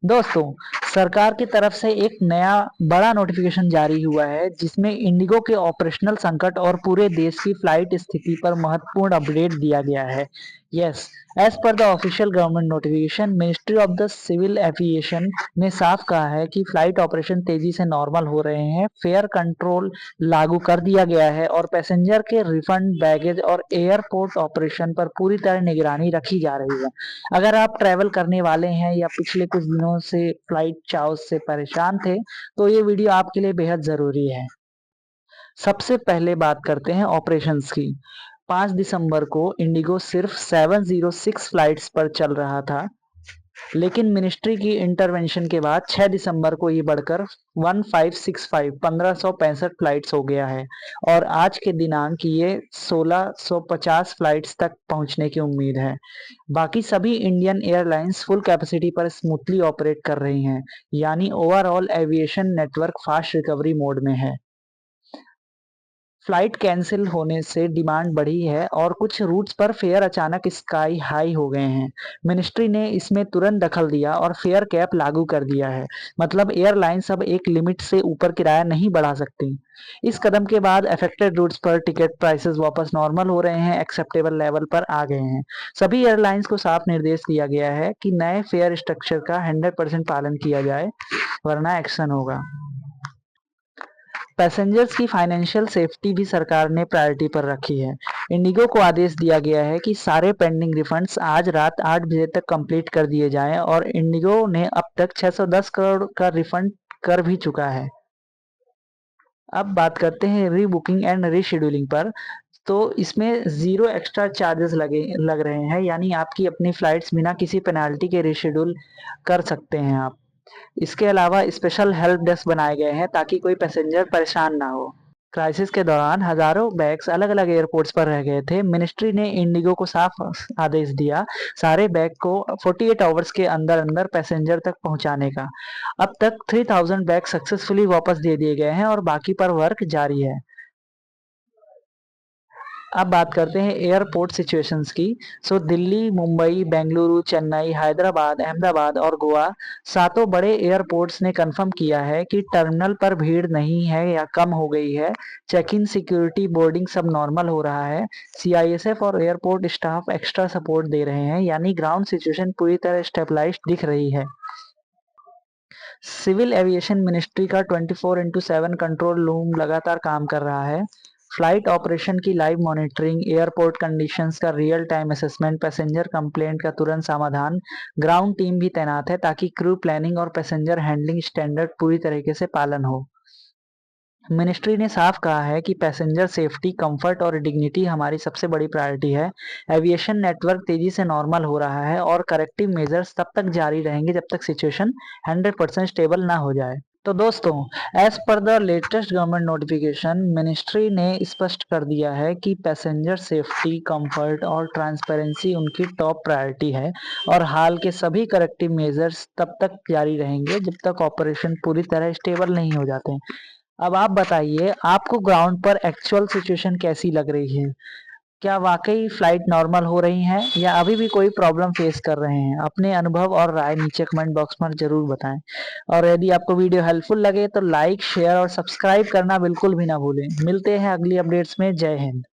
दोस्तों, सरकार की तरफ से एक नया बड़ा नोटिफिकेशन जारी हुआ है जिसमें इंडिगो के ऑपरेशनल संकट और पूरे देश की फ्लाइट स्थिति पर महत्वपूर्ण अपडेट दिया गया है। Yes, as per the official government notification, ministry of the civil aviation ने साफ कहा है कि फ्लाइट ऑपरेशन तेजी से नॉर्मल हो रहे हैं, फेयर कंट्रोल लागू कर दिया गया है और पैसेंजर के रिफंड, बैगेज और एयरपोर्ट ऑपरेशन पर पूरी तरह निगरानी रखी जा रही है। अगर आप ट्रैवल करने वाले हैं या पिछले कुछ दिनों से फ्लाइट चाउस से परेशान थे, तो ये वीडियो आपके लिए बेहद ज़रूरी है। सबसे पहले बात करते हैं ऑपरेशंस की। 5 दिसंबर को इंडिगो सिर्फ 706 फ्लाइट्स पर चल रहा था, लेकिन मिनिस्ट्री की इंटरवेंशन के बाद 6 दिसंबर को ये बढ़कर 1565 फ्लाइट्स हो गया है और आज के दिनांक ये 1650 फ्लाइट्स तक पहुंचने की उम्मीद है। बाकी सभी इंडियन एयरलाइंस फुल कैपेसिटी पर स्मूथली ऑपरेट कर रही हैं, यानी overall aviation network fast recovery mode में है। फ्लाइट कैंसिल होने से डिमांड बढ़ी है और कुछ रूट्स पर फेयर अचानक स्काई हाई हो गए हैं। मिनिस्ट्री ने इसमें तुरंत दखल दिया और फेयर कैप लागू कर दिया है। मतलब एयरलाइंस अब एक लिमिट से ऊपर किराया नहीं बढ़ा सकती। इस कदम के बाद अफेक्टेड रूट्स पर टिकट प्राइसेस वापस नॉर्मल हो रहे हैं, एक्सेप्टेबल लेवल पर आ गए हैं। सभी एयरलाइंस को साफ निर्देश दिया गया है कि नए फेयर स्ट्रक्चर का 100% पालन किया जाए, वरना एक्शन होगा। पैसेंजर्स की फाइनेंशियल सेफ्टी भी सरकार ने प्रायोरिटी पर रखी है। इंडिगो को आदेश दिया गया है कि सारे पेंडिंग रिफंड्स आज रात 8 बजे तक कंप्लीट कर दिए जाएं और इंडिगो ने अब तक 610 करोड़ का रिफंड कर भी चुका है। अब बात करते हैं रीबुकिंग एंड रीशेड्यूलिंग पर। तो इसमें ज़ीरो एक्स्ट्रा चार्जेस लग रहे हैं, यानी आपकी अपनी फ्लाइट्स बिना किसी पेनाल्टी के रीशेड्यूल कर सकते हैं आप। इसके अलावा स्पेशल हेल्प डेस्क बनाए गए हैं ताकि कोई पैसेंजर परेशान ना हो। क्राइसिस के दौरान हजारों बैग्स अलग अलग एयरपोर्ट्स पर रह गए थे। मिनिस्ट्री ने इंडिगो को साफ आदेश दिया सारे बैग को 48 आवर्स के अंदर अंदर पैसेंजर तक पहुंचाने का। अब तक 3000 बैग सक्सेसफुली वापस दे दिए गए हैं और बाकी पर वर्क जारी है। अब बात करते हैं एयरपोर्ट सिचुएशंस की। दिल्ली, मुंबई, बेंगलुरु, चेन्नई, हैदराबाद, अहमदाबाद और गोवा, सातों बड़े एयरपोर्ट्स ने कंफर्म किया है कि टर्मिनल पर भीड़ नहीं है या कम हो गई है। चेक इन, सिक्योरिटी, बोर्डिंग सब नॉर्मल हो रहा है। सीआईएसएफ और एयरपोर्ट स्टाफ एक्स्ट्रा सपोर्ट दे रहे हैं, यानी ग्राउंड सिचुएशन पूरी तरह स्टेबलाइज्ड दिख रही है। सिविल एविएशन मिनिस्ट्री का 24/7 कंट्रोल रूम लगातार काम कर रहा है। फ्लाइट ऑपरेशन की लाइव मॉनिटरिंग, एयरपोर्ट कंडीशंस का real time assessment, passenger complaint का तुरंत समाधान। ग्राउंड टीम भी तैनात है ताकि क्रू प्लानिंग और पैसेंजर हैंडलिंग स्टैंडर्ड पूरी तरीके से पालन हो। मिनिस्ट्री ने साफ कहा है कि पैसेंजर सेफ्टी, कंफर्ट और डिग्निटी हमारी सबसे बड़ी प्रायोरिटी है। एविएशन नेटवर्क तेजी से नॉर्मल हो रहा है और करेक्टिव मेजर्स तब तक जारी रहेंगे जब तक सिचुएशन 100% स्टेबल ना हो जाए। तो दोस्तों, as per the latest government notification, ministry ने स्पष्ट कर दिया है कि पैसेंजर सेफ्टी, कंफर्ट और ट्रांसपेरेंसी उनकी टॉप प्रायोरिटी है और हाल के सभी करेक्टिव मेजर्स तब तक जारी रहेंगे जब तक ऑपरेशन पूरी तरह स्टेबल नहीं हो जाते। अब आप बताइए, आपको ग्राउंड पर एक्चुअल सिचुएशन कैसी लग रही है? क्या वाकई फ्लाइट नॉर्मल हो रही हैं या अभी भी कोई प्रॉब्लम फेस कर रहे हैं? अपने अनुभव और राय नीचे कमेंट बॉक्स में जरूर बताएं। और यदि आपको वीडियो हेल्पफुल लगे तो लाइक, शेयर और सब्सक्राइब करना बिल्कुल भी ना भूलें। मिलते हैं अगली अपडेट्स में। जय हिंद।